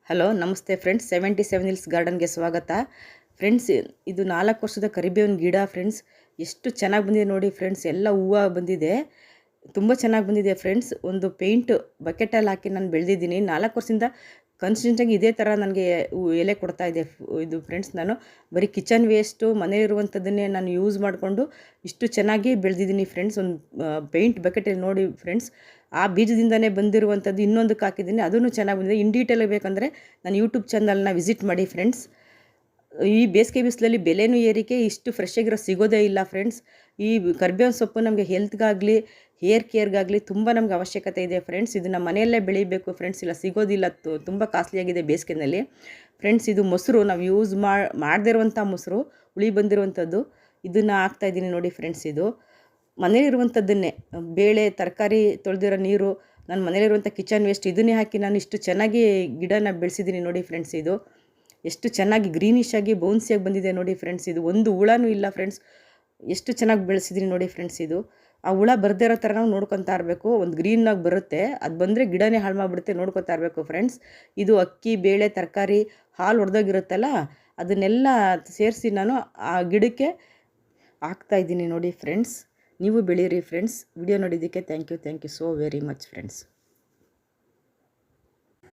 Hello ನಮಸ್ತೆ friends, 77 hills ಗಾರ್ಡನ್ಗೆ ಸ್ವಾಗತ. Friends, ಇದು 4 ವರ್ಷದ ಕರಿಬೇವಿನ ಗಿಡ ಫ್ರೆಂಡ್ಸ್. ಎಷ್ಟು ಚೆನ್ನಾಗಿ ಬಂದಿದೆ ನೋಡಿ ಫ್ರೆಂಡ್ಸ್. ಎಲ್ಲ ಹೂವು ಬಂದಿದೆ, ತುಂಬ ಚೆನ್ನಾಗಿ ಬಂದಿದೆ ಫ್ರೆಂಡ್ಸ್. ಒಂದು ಪೇಂಟ್ ಬಕೆಟಲ್ಲಿ ಹಾಕಿ ನಾನು ಬೆಳೆದಿದ್ದೀನಿ. 4 ವರ್ಷದಿಂದ ಕನ್ಸಿಸ್ಟೆಂಟಾಗಿ ಇದೇ ಥರ ನನಗೆ ಎಲೆ ಕೊಡ್ತಾ ಇದೆ ಇದು ಫ್ರೆಂಡ್ಸ್. ನಾನು ಬರೀ ಕಿಚನ್ ವೇಸ್ಟು ಮನೆಯಲ್ಲಿರುವಂಥದ್ದನ್ನೇ ನಾನು ಯೂಸ್ ಮಾಡಿಕೊಂಡು ಇಷ್ಟು ಚೆನ್ನಾಗಿ ಬೆಳೆದಿದ್ದೀನಿ ಫ್ರೆಂಡ್ಸ್. ಒಂದು ಪೇಂಟ್ ಬಕೆಟಲ್ಲಿ ನೋಡಿ ಫ್ರೆಂಡ್ಸ್, ಆ ಬೀಜದಿಂದನೇ ಬಂದಿರುವಂಥದ್ದು ಇನ್ನೊಂದಕ್ಕೆ ಹಾಕಿದ್ದೀನಿ, ಅದೂ ಚೆನ್ನಾಗಿ ಬಂದಿದೆ. ಇನ್ ಡೀಟೇಲ್ ಬೇಕಂದರೆ ನಾನು ಯೂಟ್ಯೂಬ್ ಚಾನಲ್ನ ವಿಸಿಟ್ ಮಾಡಿ ಫ್ರೆಂಡ್ಸ್. ಈ ಬೇಸಿಗೆ ಬಿಸಿಲಲ್ಲಿ ಬೆಲೆನೂ ಏರಿಕೆ, ಇಷ್ಟು ಫ್ರೆಶ್ ಆಗಿರೋ ಸಿಗೋದೇ ಇಲ್ಲ ಫ್ರೆಂಡ್ಸ್. ಈ ಕರ್ಬೇವಿನ ಸೊಪ್ಪು ನಮಗೆ ಹೆಲ್ತ್ಗಾಗಲಿ ಹೇರ್ ಕೇರ್ಗಾಗಲಿ ತುಂಬ ನಮಗೆ ಅವಶ್ಯಕತೆ ಇದೆ ಫ್ರೆಂಡ್ಸ್. ಇದು ನಮ್ಮ ಮನೆಯಲ್ಲೇ ಬೆಳಿಬೇಕು ಫ್ರೆಂಡ್ಸ್, ಇಲ್ಲ ಸಿಗೋದಿಲ್ಲ, ತುಂಬ ಕಾಸ್ಟ್ಲಿಯಾಗಿದೆ ಬೇಸಿಗೆನಲ್ಲಿ ಫ್ರೆಂಡ್ಸ್. ಇದು ಮೊಸರು ನಾವು ಯೂಸ್ ಮಾಡದೇ ಇರುವಂಥ ಮೊಸರು, ಹುಳಿ ಬಂದಿರುವಂಥದ್ದು, ಇದನ್ನು ಹಾಕ್ತಾಯಿದ್ದೀನಿ ನೋಡಿ ಫ್ರೆಂಡ್ಸ್. ಇದು ಮನೇಲಿರುವಂಥದ್ದನ್ನೇ ಬೇಳೆ ತರಕಾರಿ ತೊಳೆದಿರೋ ನೀರು, ನನ್ನ ಮನೇಲಿರುವಂಥ ಕಿಚನ್ ವೇಸ್ಟ್, ಇದನ್ನೇ ಹಾಕಿ ನಾನು ಇಷ್ಟು ಚೆನ್ನಾಗಿ ಗಿಡನ ಬೆಳೆಸಿದ್ದೀನಿ ನೋಡಿ ಫ್ರೆಂಡ್ಸ್. ಇದು ಎಷ್ಟು ಚೆನ್ನಾಗಿ ಗ್ರೀನಿಶ್ ಆಗಿ ಬೌನ್ಸಿಯಾಗಿ ಬಂದಿದೆ ನೋಡಿ ಫ್ರೆಂಡ್ಸ್. ಇದು ಒಂದು ಹುಳನೂ ಇಲ್ಲ ಫ್ರೆಂಡ್ಸ್, ಎಷ್ಟು ಚೆನ್ನಾಗಿ ಬೆಳೆಸಿದ್ದೀನಿ ನೋಡಿ ಫ್ರೆಂಡ್ಸ್. ಇದು ಆ ಹುಳ ಬರದೇ ಇರೋ ಥರ ನಾವು ನೋಡ್ಕೊತಾ ಇರಬೇಕು. ಒಂದು ಗ್ರೀನಾಗಿ ಬರುತ್ತೆ, ಅದು ಬಂದರೆ ಗಿಡನೇ ಹಾಳು ಮಾಡಿಬಿಡುತ್ತೆ, ನೋಡ್ಕೊತಾ ಇರಬೇಕು ಫ್ರೆಂಡ್ಸ್. ಇದು ಅಕ್ಕಿ ಬೇಳೆ ತರಕಾರಿ ಹಾಲು ಹೊಡೆದೋಗಿರುತ್ತಲ್ಲ, ಅದನ್ನೆಲ್ಲ ಸೇರಿಸಿ ನಾನು ಆ ಗಿಡಕ್ಕೆ ಹಾಕ್ತಾಯಿದ್ದೀನಿ ನೋಡಿ ಫ್ರೆಂಡ್ಸ್. ನೀವು ಬೆಳೀರಿ ಫ್ರೆಂಡ್ಸ್. ವಿಡಿಯೋ ನೋಡಿದ್ದಕ್ಕೆ thank you so very much friends.